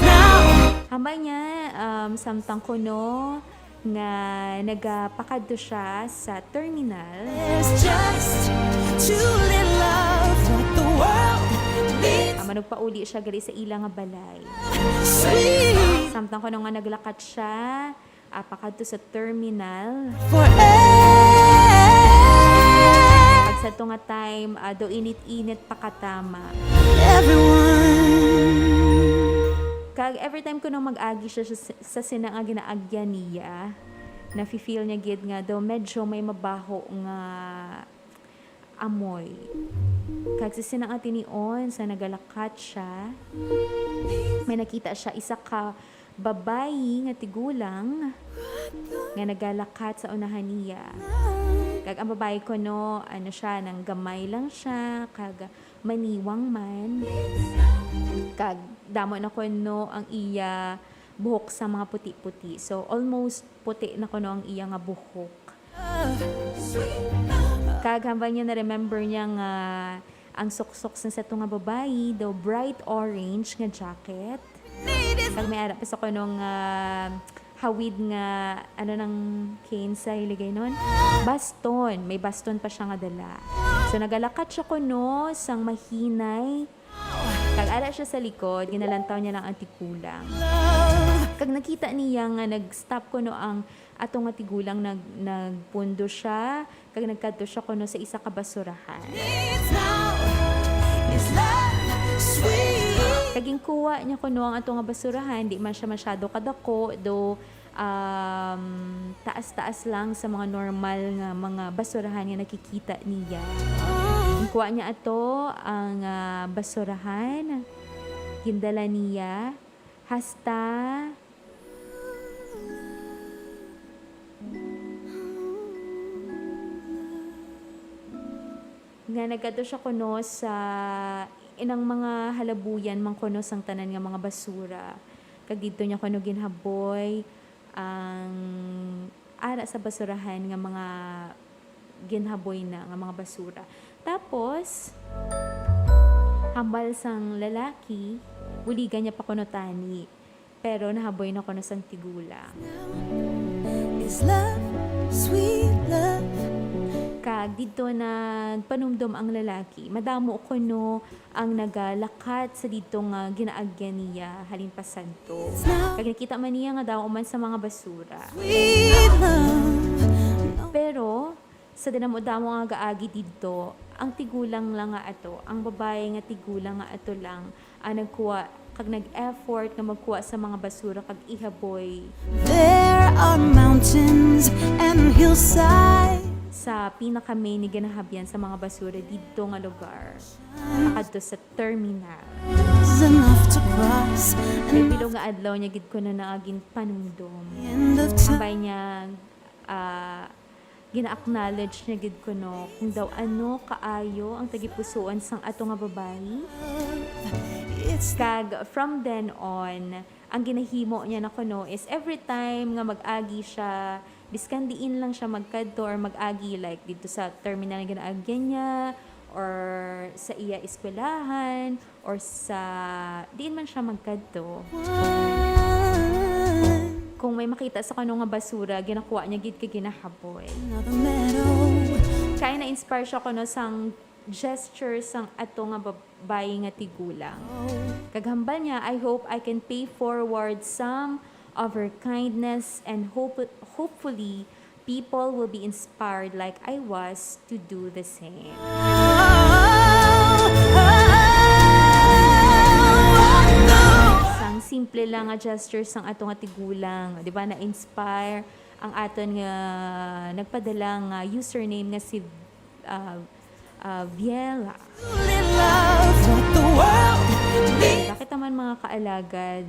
now Hambay niya, samtang kuno nga nagapakadto siya sa terminal. there's just too little of what the world needs. Manugpauli siya gali sa ilang nga balay. Sweet Samtang kuno nga naglakat siya, pakadto sa terminal. forever. Pag sa to nga time, do init-init pakatama. Everyone. Kag every time ko nang mag-agi siya sa sinang nga ginaagyan niya, nafe-feel niya gid nga daw medyo may mabaho nga amoy. Kag sa sinang nga tinion sa nagalakat siya, may nakita siya isa ka babayi nga tigulang nga nagalakat sa unahan niya. Kag ang babae ko no, ano siya, nang gamay lang siya, kag maniwang man. Kag damo na ko no ang iya buhok sa mga puti-puti. So almost puti na ko no ang iya nga buhok. Kag hambang niya na-remember niya nga ang suksok sa to nga babae, daw bright orange nga jacket. Kag may arap sa ko nung hawid nga ano nang cane sa iligay nun, baston, may baston pa siya nga dala. So nagalakat siya kuno sang mahinay, kag ara siya sa likod, ginalantaw niya lang ang tigulang. Kag nakita niya nga nag-stop kuno ang atong nga tigulang, nagpundo siya, kag nagkadto siya kuno sa isa ka basurahan. It's now, it's love, sweet. Kaging kuha niya kuno ang ato nga basurahan, di man siya masyado kadako, do taas-taas lang sa mga normal nga mga basurahan nga nakikita niya. Kuha niya ato ang basurahan, gindala niya, hasta nga nagadto siya kuno sa inang mga halabuyan man kuno sang tanan nga mga basura. Kag dito niya kuno ginhaboy ang ara sa basurahan nga mga ginhaboy na nga mga basura. Tapos hambal sang lalaki, buligan niya pa kuno tani. Pero nahaboy na kuno sang tigulang. Is love, sweet love. Kag dito nagpanumdum ang lalaki, madamo kuno ang nagalakat sa dito nga ginaagyan niya halin pa santo. Kag nakita man niya nga daw man sa mga basura. Sweet love. Pero sa dinamo-damo nga gaagi dito, ang tigulang lang nga ato, ang babae nga tigulang nga ato lang ang nagkuha kag nag-effort nga magkuha sa mga basura kag ihaboy There are mountains and hillsides. sa pinaka-main ni ginahabyan sa mga basura dito nga lugar. Akadto sa terminal. Enough to cross Kay bilog nga adlaw niya gid ko na naaging panumdum. end of time. Sabay niya gina-acknowledge niya gid ko no kung daw ano kaayo ang tagipusoan sang ato nga babae. It's Kag from then on, ang ginahimo niya na kuno is every time nga mag-agi siya, biskan diin lang siya magkadto or mag-agi like dito sa terminal nga ginaagyan niya or sa iya eskwelahan or sa diin man siya magkadto. Kung may makita sa kano nga basura, ginakuha niya gid kay ginahaboy. another meadow. Kaya na-inspire siya kuno sang gesture sang ato nga babae nga tigulang. Kaghambal niya, I hope I can pay forward some of her kindness and hopefully people will be inspired like I was to do the same. Sang simple lang nga gesture sang ato nga tigulang, di ba, na-inspire ang aton nga nagpadala nga username nga si Viela. Love what the world needs. Bakit naman mga kaalagad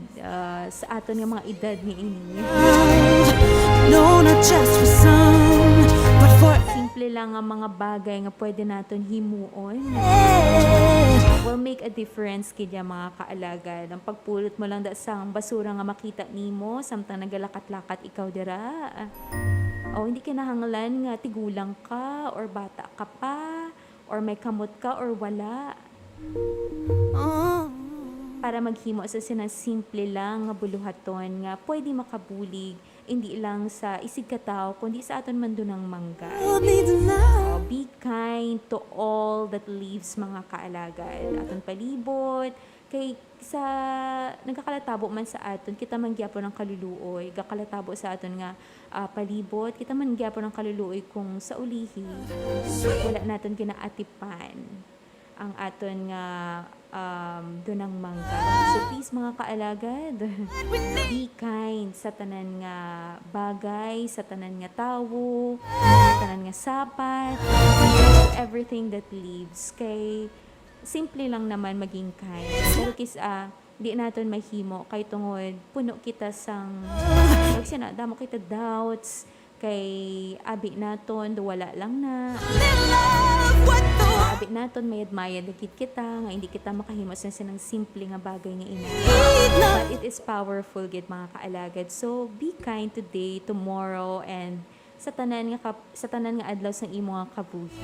sa aton nga mga edad ni ini? No, not just for some, but for Simple lang ang mga bagay nga pwede naton himuon. Will make a difference kidya mga kaalagad. Ang pagpulot mo lang da sang basura nga makita nimo samtang nagalakat-lakat ikaw dira. O hindi kinahanglan nga tigulang ka or bata ka pa or may kamot ka or wala. Para maghimo sa simple lang nga buluhaton nga pwede makabulig hindi lang sa isig kataw kundi sa aton man dunang mangga. needs love. Be kind to all that lives mga kaalagad. Aton palibot kay sa nagkakalatabo man sa aton kita man gyapon ng kaluluoy gakalatabo sa aton nga palibot kita man gyapon ng kaluluoy kung sa ulihi wala naton ginaatipan ang aton nga dunang mangga. So please mga kaalagad, be kind sa tanan nga bagay, sa tanan nga tawo, sa tanan nga sapat, everything that lives. Kay simple lang naman maging kind. Pero di naton mahimo kay tungod puno kita sang damo kita doubts kay abi naton wala lang na. Abi naton mayad-mayad dagit kita nga hindi kita makahimo sa sinang simple nga bagay nga ina. But it is powerful gid mga kaalagad. So be kind today, tomorrow and sa tanan nga adlaw sang imo nga kabuhi.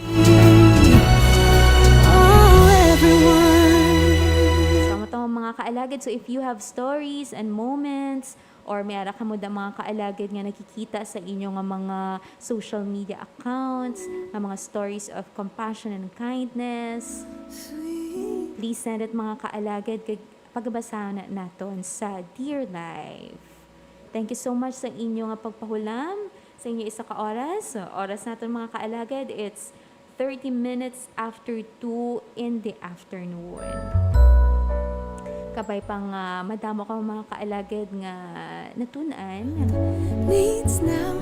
Sama to mga kaalagad. So if you have stories and moments or may ara ka mo da mga kaalagad nga nakikita sa inyo nga mga social media accounts, nga mga stories of compassion and kindness, please send it mga kaalagad kay pagbasahan na naton sa Dear Life. Thank you so much sa inyo nga pagpahulam sa inyo isa ka oras. So, oras naton mga kaalagad, it's 30 minutes after 2 in the afternoon. Kabay pang madamo ka mga kaalagad nga natunan. Needs now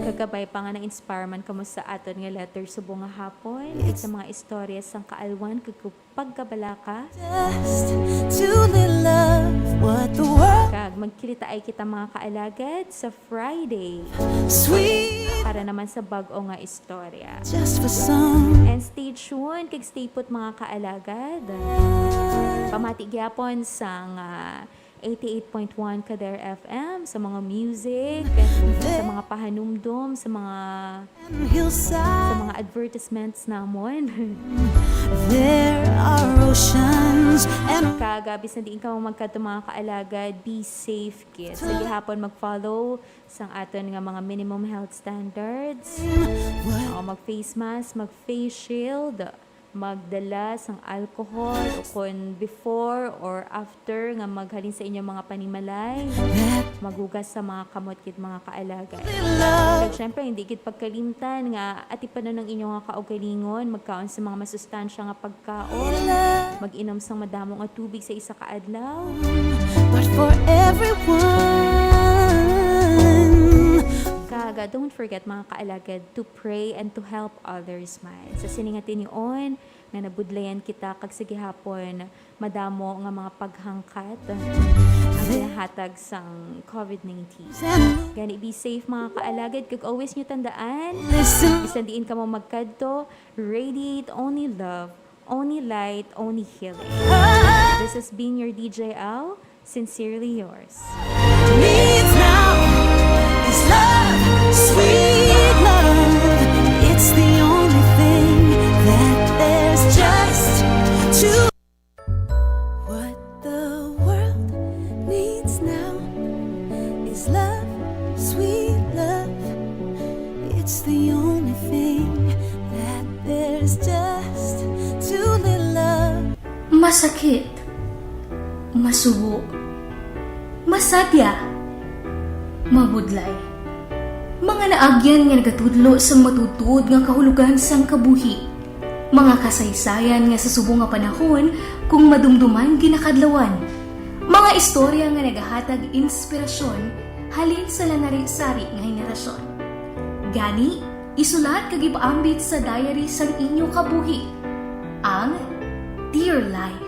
Kagabay pa nga na-inspire man kamo sa aton nga letter subong nga hapon. Sa mga istorya sang kaalwan kag pagkabalaka. just to love what the world Kag magkilita ay kita mga kaalagad sa Friday sweet para naman sa bag-o nga istorya. just for some. And stay tuned, kag stay put mga kaalagad. Pamati gyapon sang 88.1 Kader FM sa mga music, sa mga pahanumdum, sa mga Hillside, advertisements namon. there are oceans and Kagabis na diin ka magkadto mga kaalagad, be safe kids. Sa gihapon mag-follow sang aton nga mga minimum health standards. Mag-face mask, mag-face shield, magdala sang alcohol o kung before or after nga maghalin sa inyong mga panimalay, magugas sa mga kamot kit mga kaalaga. Kag syempre hindi kit pagkalimtan nga ati pa ng inyong nga kaugalingon, magkaon sa mga masustansya nga pagkaon, mag-inom sang madamo nga tubig sa isa ka adlaw. but for everyone. Kaga, don't forget mga kaalagad to pray and to help others man. Sa siningatin niyon nga nabudlayan kita kag sa gihapon madamo nga mga paghangkat ang hatag sang COVID-19. Gani, be safe mga kaalagad kag always nyo tandaan, Listen, bisan diin ka mo magkadto, radiate only love, only light, only healing. This has been your DJ Al, sincerely yours. needs now is love, sweet love. It's the only thing that there's just to. What the world needs now is love, sweet love. It's the only thing that there's just too little love. Masakit, masubo, masadya, mabudlay. Mga naagyan nga nagatudlo sa matuod-tuod nga kahulogan sang kabuhi. Mga kasaysayan nga sa subong nga panahon kung madumduman ginakadlawan. Mga istorya nga nagahatag inspirasyon halin sa lanari-sari nga henerasyon. Gani, isulat kag ipaambit sa diary sang inyo kabuhi. Ang Dear Life.